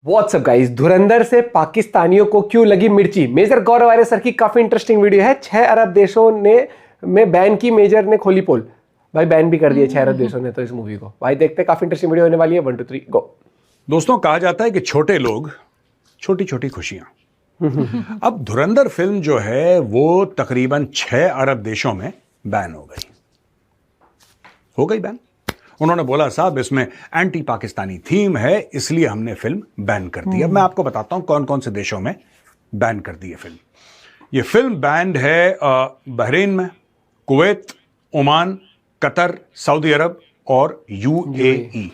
WhatsApp guys, धुरंधर से पाकिस्तानियों को क्यों लगी मिर्ची। मेजर गौरव आर्य सर की काफी इंटरेस्टिंग वीडियो है। 6 अरब देशों ने में बैन की, मेजर ने खोली पोल। भाई बैन भी कर दिया 6 अरब देशों ने तो इस मूवी को। भाई देखते हैं, काफी इंटरेस्टिंग वीडियो होने वाली है। 1 2 3 गो। दोस्तों, कहा जाता है कि छोटे लोग छोटी छोटी खुशियां। अब धुरंधर फिल्म जो है वो तकरीबन 6 अरब देशों में बैन हो गई बैन। उन्होंने बोला साहब इसमें एंटी पाकिस्तानी थीम है, इसलिए हमने फिल्म बैन कर दी। अब मैं आपको बताता हूं कौन कौन से देशों में बैन कर दी है फिल्म। ये फिल्म बैंड है बहरीन में, कुवैत, ओमान, कतर, सऊदी अरब और यूएई।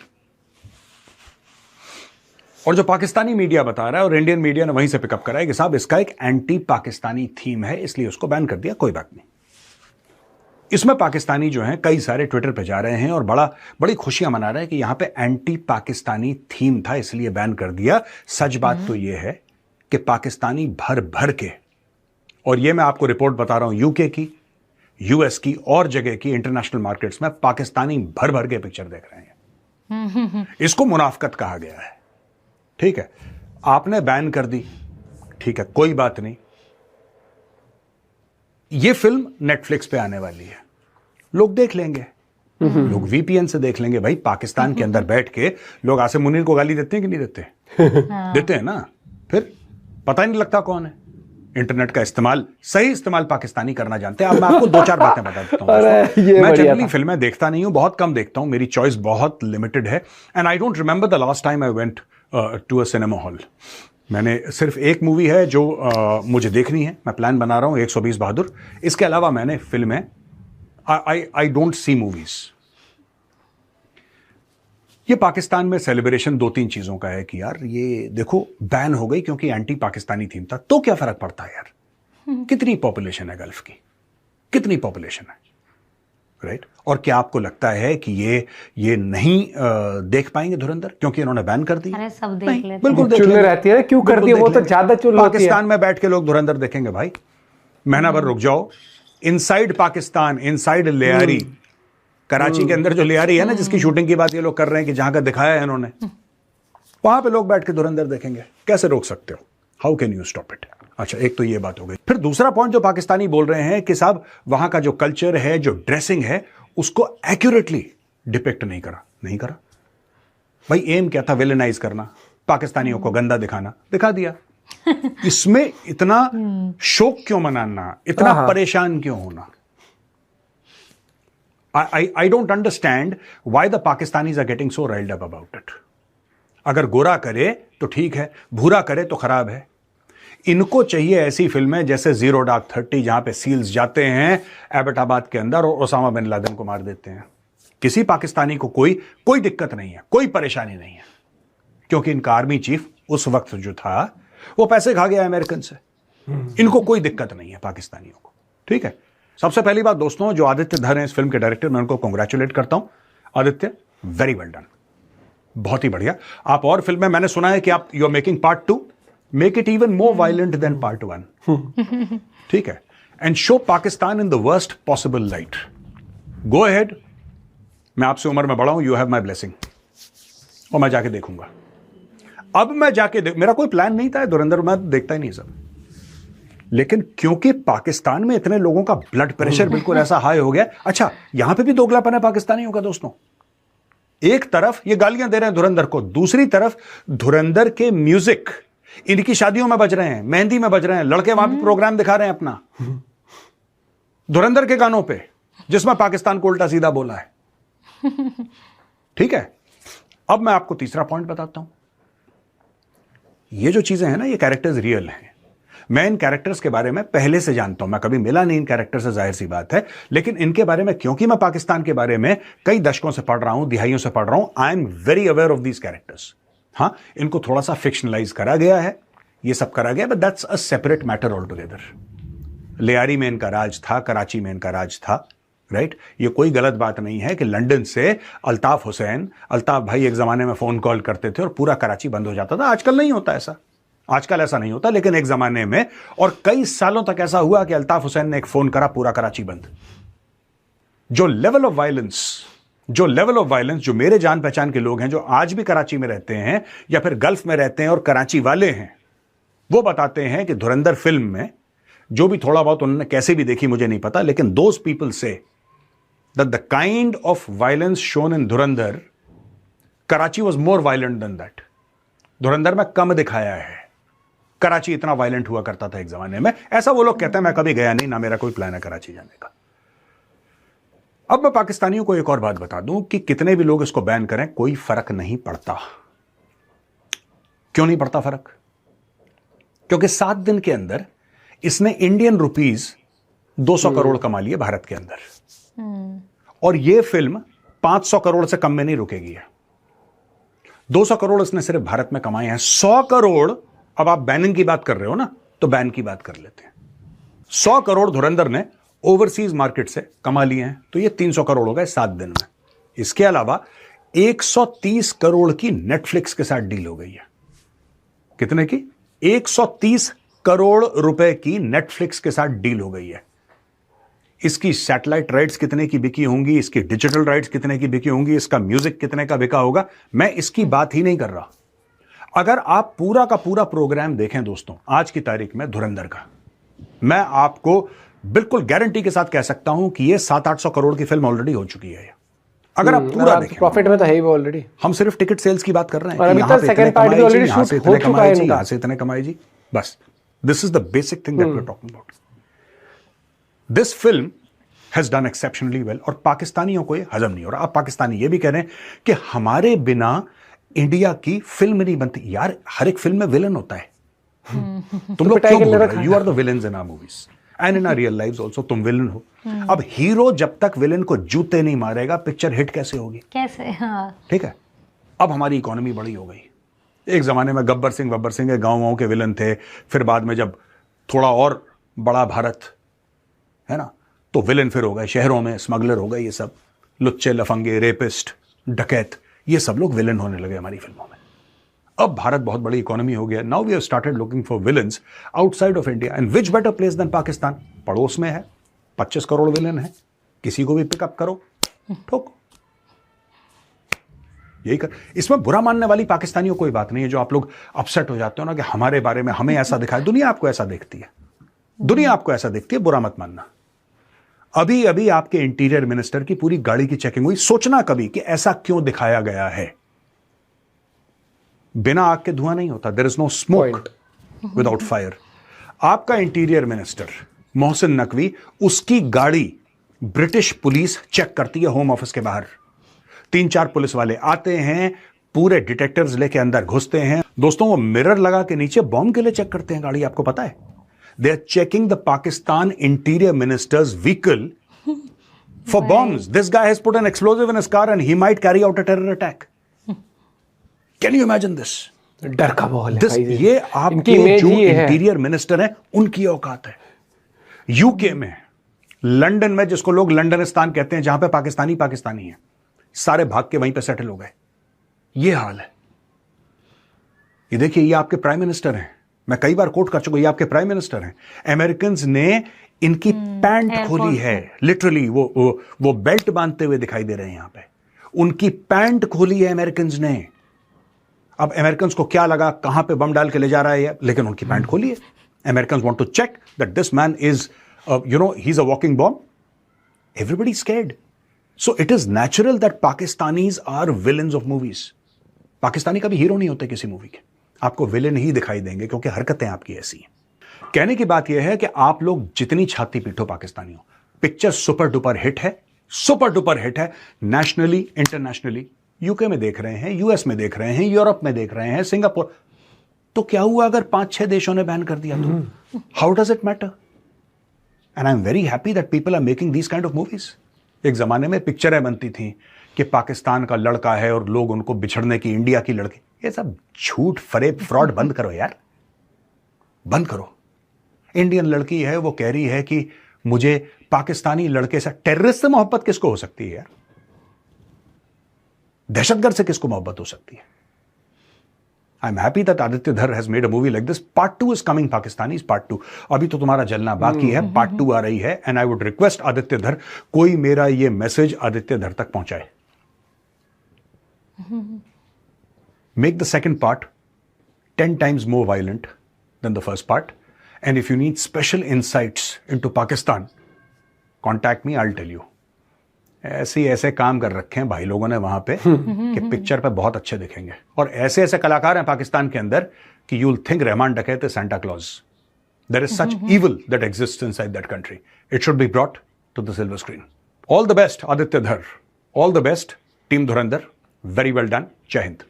और जो पाकिस्तानी मीडिया बता रहा है और इंडियन मीडिया ने वहीं से पिकअप करा है कि साहब इसका एक एंटी पाकिस्तानी थीम है, इसलिए उसको बैन कर दिया। कोई बात नहीं। इसमें पाकिस्तानी जो हैं कई सारे ट्विटर पे जा रहे हैं और बड़ी खुशियां मना रहे हैं कि यहां पे एंटी पाकिस्तानी थीम था इसलिए बैन कर दिया। सच बात तो यह है कि पाकिस्तानी भर भर के, और यह मैं आपको रिपोर्ट बता रहा हूं यूके की, यूएस की और जगह की इंटरनेशनल मार्केट्स में पाकिस्तानी भर भर के पिक्चर देख रहे हैं। इसको मुनाफकत कहा गया है। ठीक है, आपने बैन कर दी, ठीक है, कोई बात नहीं। यह फिल्म नेटफ्लिक्स पे आने वाली है, लोग देख लेंगे, लोग वीपीएन से देख लेंगे। भाई पाकिस्तान के अंदर बैठ के लोग आसिम मुनीर को गाली देते हैं कि नहीं देते? देते हैं ना। फिर पता ही नहीं लगता कौन है। इंटरनेट का इस्तेमाल, सही इस्तेमाल पाकिस्तानी करना जानते हैं। अब मैं आपको 2-4 बातें बता देता हूं। मैं जनरली फिल्में देखता नहीं हूं, बहुत कम देखता हूं, मेरी चॉइस बहुत लिमिटेड है। And I don't remember the last time I went to a cinema hall. मैंने सिर्फ एक मूवी है जो मुझे देखनी है, मैं प्लान बना रहा हूं, 120 बहादुर। इसके अलावा मैंने फिल्में, आई डोंट सी मूवीज। ये पाकिस्तान में सेलिब्रेशन 2-3 चीजों का है कि यार ये देखो बैन हो गई क्योंकि एंटी पाकिस्तानी थीम था। तो क्या फर्क पड़ता है यार? कितनी पॉपुलेशन है गल्फ की, कितनी पॉपुलेशन है, राइट? और क्या आपको लगता है कि ये नहीं देख पाएंगे धुरंधर क्योंकि इन्होंने बैन कर दी? अरे सब देख लेते हैं। बिल्कुल देख चुलने रहती है, क्यों कर दी? वो तो ज्यादा चुल होती है। पाकिस्तान में बैठ के लोग धुरंधर देखेंगे भाई, महीना भर रुक जाओ। इनसाइड पाकिस्तान, इनसाइड लियारी, कराची के अंदर जो लियारी है ना, जिसकी शूटिंग की बात ये लोग कर रहे हैं कि जहां का दिखाया है इन्होंने, वहां पे लोग बैठ के धुरंधर देखेंगे। कैसे रोक सकते हो? How can you stop it? अच्छा, एक तो ये बात हो गई। फिर दूसरा पॉइंट जो पाकिस्तानी बोल रहे हैं कि साहब वहां का जो कल्चर है, जो ड्रेसिंग है, उसको एक्यूरेटली डिपिक्ट नहीं करा। भाई एम क्या था? विलेनाइज करना, पाकिस्तानियों को गंदा दिखाना, दिखा दिया। इसमें इतना शोक क्यों मनाना, इतना परेशान क्यों होना? I don't understand why the Pakistanis are getting so riled up about it. अगर गोरा करे तो ठीक है, भूरा करे तो खराब है। इनको चाहिए ऐसी फिल्में जैसे जीरो डार्क 30, जहां पे सील्स जाते हैं एबटाबाद के अंदर और ओसामा बिन लादेन को मार देते हैं। किसी पाकिस्तानी को कोई दिक्कत नहीं है, कोई परेशानी नहीं है, क्योंकि इनका आर्मी चीफ उस वक्त जो था वो पैसे खा गया अमेरिकन से। इनको कोई दिक्कत नहीं है पाकिस्तानियों को। ठीक है, सबसे पहली बात दोस्तों, जो आदित्य धर हैं इस फिल्म के डायरेक्टर, मैं उनको कांग्रेचुलेट करता हूं। आदित्य, वेरी वेल डन, बहुत ही बढ़िया। आप और फिल्में, मैंने सुना है कि आप you are making part 2, make it even more violent than part 1। ठीक है, and show Pakistan in the worst possible light. Go ahead, मैं आपसे उम्र में बड़ा हूं, यू हैव माई ब्लेसिंग, और मैं जाके देखूंगा। अब मैं जाके मेरा कोई प्लान नहीं था धुरंधर, मैं देखता ही नहीं सब, लेकिन क्योंकि पाकिस्तान में इतने लोगों का ब्लड प्रेशर बिल्कुल ऐसा हाई हो गया। अच्छा, यहां पे भी दोगलापन है पाकिस्तानियों का दोस्तों। एक तरफ ये गालियां दे रहे हैं धुरंधर को, दूसरी तरफ धुरंधर के म्यूजिक इनकी शादियों में बज रहे हैं, मेहंदी में बज रहे हैं, लड़के वहां पे प्रोग्राम दिखा रहे हैं अपना धुरंधर के गानों पे, जिसमें पाकिस्तान को उल्टा सीधा बोला है। ठीक है, अब मैं आपको तीसरा पॉइंट बताता हूं। ये जो चीजें हैं ना, ये कैरेक्टर्स रियल हैं। मैं इन कैरेक्टर्स के बारे में पहले से जानता हूं, मैं कभी मिला नहीं इन कैरेक्टर से, जाहिर सी बात है, लेकिन इनके बारे में क्योंकि मैं पाकिस्तान के बारे में कई दशकों से पढ़ रहा हूं, दिहाइयों से पढ़ रहा हूं, आई am very aware of these characters. हां, इनको थोड़ा सा फिक्शनलाइज करा गया है, ये सब करा गया, but that's a separate matter all together. Lyari में इनका राज था, कराची में इनका राज था, राइट? ये कोई गलत बात नहीं है कि लंदन से अल्ताफ भाई एक जमाने में फोन कॉल करते थे और पूरा कराची बंद हो जाता था। आजकल नहीं होता ऐसा, आजकल ऐसा नहीं होता, लेकिन एक जमाने में और कई सालों तक ऐसा हुआ कि अल्ताफ हुसैन ने एक फोन करा, पूरा कराची बंद। जो लेवल ऑफ वायलेंस जो लेवल ऑफ वायलेंस जो मेरे जान पहचान के लोग हैं जो आज भी कराची में रहते हैं या फिर गल्फ में रहते हैं और कराची वाले हैं, वो बताते हैं कि धुरंधर फिल्म में जो भी थोड़ा बहुत उन्होंने कैसे भी देखी मुझे नहीं पता, लेकिन those people say that the kind of violence shown in Dhurandhar, Karachi was more violent than that. Dhurandhar में कम दिखाया है, कराची इतना वायलेंट हुआ करता था एक जमाने में, ऐसा वो लोग कहते हैं। मैं कभी गया नहीं, ना मेरा कोई प्लान है कराची जाने का। अब मैं पाकिस्तानियों को एक और बात बता दूं कि कितने भी लोग इसको बैन करें कोई फर्क नहीं पड़ता। क्यों नहीं पड़ता फर्क? क्योंकि 7 दिन के अंदर इसने इंडियन रुपीस 200 करोड़ कमा लिए भारत के अंदर, और यह फिल्म 500 करोड़ से कम में नहीं रुकेगी। 200 करोड़ इसने सिर्फ भारत में कमाए हैं। 100 करोड़, अब आप बैनिंग की बात कर रहे हो ना, तो बैन की बात कर लेते हैं। 100 करोड़ धुरंधर ने ओवरसीज मार्केट से कमा लिए हैं, तो ये 300 करोड़ हो गए 7 दिन में। इसके अलावा 130 करोड़ की नेटफ्लिक्स के साथ डील हो गई है। कितने की? 130 करोड़ रुपए की नेटफ्लिक्स के साथ डील हो गई है। इसकी सैटेलाइट राइट्स कितने की बिकी होंगी, इसकी डिजिटल राइट्स कितने की बिकी होंगी, इसका म्यूजिक कितने का बिका होगा, मैं इसकी बात ही नहीं कर रहा। अगर आप पूरा का पूरा प्रोग्राम देखें दोस्तों आज की तारीख में धुरंधर का, मैं आपको बिल्कुल गारंटी के साथ कह सकता हूं कि यह 700-800 करोड़ की फिल्म ऑलरेडी हो चुकी है। अगर आप पूरा देखें, प्रॉफिट में तो है ही वो ऑलरेडी। हम सिर्फ टिकट सेल्स की बात कर रहे हैं और अभी तक सेकंड पार्ट भी ऑलरेडी शूट हो चुका है इनका। यहां से इतने कमाए जी, बस। This is the basic thing that we are talking about. This film has done exceptionally well, और पाकिस्तानियों को ये हजम नहीं हो रहा। अब पाकिस्तानी ये भी कह रहे हैं कि हमारे बिना इंडिया की फिल्म नहीं बनती। यार हर एक फिल्म में विलन होता है, तुम लोग क्यों बोल रहे हो? You are the villains in our movies and in our real lives also. तुम विलन हो। अब हीरो जब तक विलेन को जूते नहीं मारेगा पिक्चर हिट कैसे होगी? कैसे? हाँ, ठीक है। अब हमारी इकोनॉमी बड़ी हो गई। एक जमाने में गब्बर सिंह के गांव के विलन थे, फिर बाद में जब थोड़ा और बड़ा भारत है ना, तो विलेन फिर हो गए शहरों में, स्मगलर हो गए, ये सब लुच्चे लफंगे, रेपिस्ट, डकैत, ये सब लोग विलेन होने लगे हमारी फिल्मों में। अब भारत बहुत बड़ी इकोनॉमी हो गया। Now we have started looking for villains outside of India, and which better place than Pakistan? पड़ोस में है, 25 करोड़ विलेन है, किसी को भी पिकअप करो, ठोको, यही कर। इसमें बुरा मानने वाली पाकिस्तानियों कोई बात नहीं है। जो आप लोग अपसेट हो जाते हो ना कि हमारे बारे में हमें ऐसा दिखाया, दुनिया आपको ऐसा देखती है, दुनिया आपको ऐसा देखती है, बुरा मत मानना। अभी अभी आपके इंटीरियर मिनिस्टर की पूरी गाड़ी की चेकिंग हुई। सोचना कभी कि ऐसा क्यों दिखाया गया है। बिना आग के धुआं नहीं होता। There is no smoke without fire. आपका इंटीरियर मिनिस्टर मोहसिन नकवी, उसकी गाड़ी ब्रिटिश पुलिस चेक करती है होम ऑफिस के बाहर। 3-4 पुलिस वाले आते हैं, पूरे डिटेक्टर्स लेके अंदर घुसते हैं। दोस्तों वो मिरर लगा के नीचे बॉम्ब के लिए चेक करते हैं गाड़ी, आपको पता है? They are checking the Pakistan interior minister's vehicle for bombs. This guy has put an explosive in his car and he might carry out a terror attack. Can you imagine this? डर का माहौल है। ये आपके जो interior minister हैं उनकी औकात है। यूके में, लंदन में, जिसको लोग लंदनिस्तान कहते हैं, जहां पे पाकिस्तानी पाकिस्तानी है, सारे भाग के वहीं पे सेटल हो गए। ये हाल है। ये देखिए, ये आपके प्राइम मिनिस्टर हैं। मैं कई बार कोट कर चुका, ये आपके प्राइम मिनिस्टर हैं। अमेरिकन्स ने इनकी पैंट खोली है, लिटरली वो बेल्ट बांधते हुए दिखाई दे रहे हैं यहां पे। उनकी पैंट खोली है अमेरिकन्स ने। अब अमेरिकन्स को क्या लगा कहां पे बम डाल के ले जा रहा है, लेकिन उनकी पैंट खोली है। Americans want to check that this man is he is a walking bomb. Everybody scared. So it is natural that Pakistanis are villains of movies. Pakistani कभी हीरो नहीं होते किसी मूवी के, आपको विलेन ही दिखाई देंगे क्योंकि हरकतें आपकी ऐसी हैं। कहने की बात यह है कि आप लोग जितनी छाती पीटो पाकिस्तानियों, पिक्चर सुपर डुपर हिट है, सुपर डुपर हिट है, नेशनली इंटरनेशनली। यूके में देख रहे हैं, यूएस में देख रहे हैं, यूरोप में देख रहे हैं, सिंगापुर। तो क्या हुआ अगर 5-6 देशों ने बैन कर दिया तो? How does it matter? And I am very happy that people are making these kind of movies. एक जमाने में पिक्चरें बनती थी कि पाकिस्तान का लड़का है और लोग उनको बिछड़ने की, इंडिया की लड़की, ये सब झूठ फरेब फ्रॉड बंद करो यार, बंद करो। इंडियन लड़की है, वो कह रही है कि मुझे पाकिस्तानी लड़के से, टेररिस्ट से मोहब्बत किसको हो सकती है यार? दहशतगर्द से किसको मोहब्बत हो सकती है? I am happy that Aditya Dhar has made a movie like this. Part 2 is coming, Pakistani part 2। अभी तो तुम्हारा जलना बाकी है, पार्ट 2 आ रही है। And I would request Aditya धर, कोई मेरा ये मैसेज आदित्य धर तक पहुंचाए। Make the second part 10 times more violent than the first part. And if you need special insights into Pakistan, contact me, I'll tell you. ऐसे काम कर रखे हैं भाई लोगों ने वहां पे कि पिक्चर पे बहुत अच्छे दिखेंगे. और ऐसे ऐसे कलाकार हैं पाकिस्तान के अंदर कि you'll think रहमान डकैत is Santa Claus. There is such evil that exists inside that country. It should be brought to the silver screen. All the best, Aditya Dhar. All the best, Team Dhurandhar. Very well done. जय हिंद.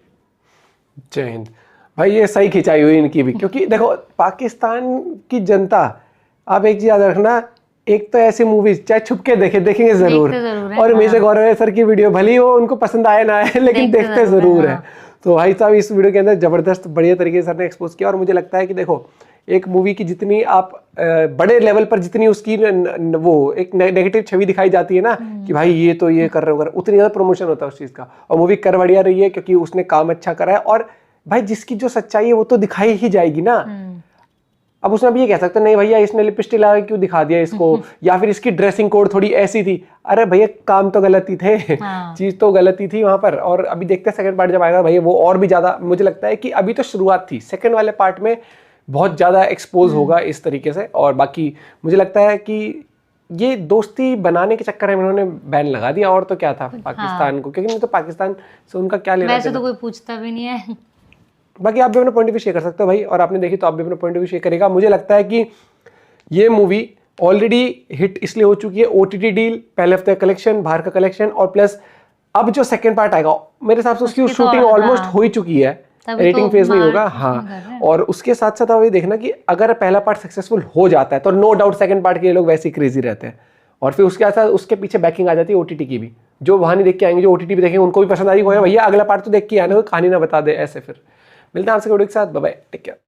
जय हिंद. भाई ये सही खिंचाई हुई इनकी भी, क्योंकि देखो पाकिस्तान की जनता, आप एक चीज याद रखना, एक तो ऐसी मूवीज चाहे छुप के देखेंगे जरूर, और हमेशा गौरव सर की वीडियो भली हो उनको पसंद आए ना आए लेकिन देखते जरूर है. तो भाई साहब इस वीडियो के अंदर जबरदस्त बढ़िया तरीके से सर ने एक्सपोज किया. और मुझे लगता है कि देखो एक मूवी की जितनी आप बड़े लेवल पर जितनी उसकी वो एक नेगेटिव छवि दिखाई जाती है ना कि भाई ये तो ये कर रहे हो, उतनी ज़्यादा प्रमोशन होता है उस चीज़ का. और मूवी कर बढ़िया रही है क्योंकि उसने काम अच्छा करा है. और भाई जिसकी जो सच्चाई है वो तो दिखाई ही जाएगी ना. अब उसमें भी ये कह सकते नहीं भैया इसने लिपस्टिक लगा क्यों दिखा दिया इसको, या फिर इसकी ड्रेसिंग कोड थोड़ी ऐसी थी. अरे भैया काम तो गलत ही थे, चीज तो गलत ही थी वहां पर. और अभी देखते हैं सेकंड पार्ट जब आएगा भैया वो और भी ज्यादा, मुझे लगता है कि अभी तो शुरुआत थी, सेकंड वाले पार्ट में बहुत ज्यादा एक्सपोज होगा इस तरीके से. और बाकी मुझे लगता है कि ये दोस्ती बनाने के चक्कर में उन्होंने बैन लगा दिया, और तो क्या था पाकिस्तान को, क्योंकि नहीं तो पाकिस्तान से उनका क्या लेना. वैसे तो कोई पूछता भी नहीं है. बाकी आप भी अपना पॉइंट ऑफ व्यू शेयर कर सकते हो भाई, और आपने देखी तो आप भी अपना पॉइंट ऑफ व्यू शेयर करेगा. मुझे लगता है कि ये मूवी ऑलरेडी हिट इसलिए हो चुकी है, ओटीटी डील, पहले हफ्ते का कलेक्शन, बाहर का कलेक्शन, और प्लस अब जो सेकंड पार्ट आएगा मेरे हिसाब से उसकी शूटिंग ऑलमोस्ट हो ही चुकी है, रेटिंग फेज में होगा. हाँ, और उसके साथ साथ आप ये देखना कि अगर पहला पार्ट सक्सेसफुल हो जाता है तो नो डाउट सेकंड पार्ट के लिए लोग वैसे ही क्रेजी रहते हैं. और फिर उसके साथ उसके पीछे बैकिंग आ जाती है ओटीटी की भी, जो वहां नहीं देख के आएंगे, जो ओटीटी पे देखेंगे उनको भी पसंद आई होगा भैया अगला पार्ट तो देख के आना, कोई कहानी ना बता दे ऐसे. फिर मिलते हैं आपसे वीडियो के साथ, बाय बाय, टेक केयर.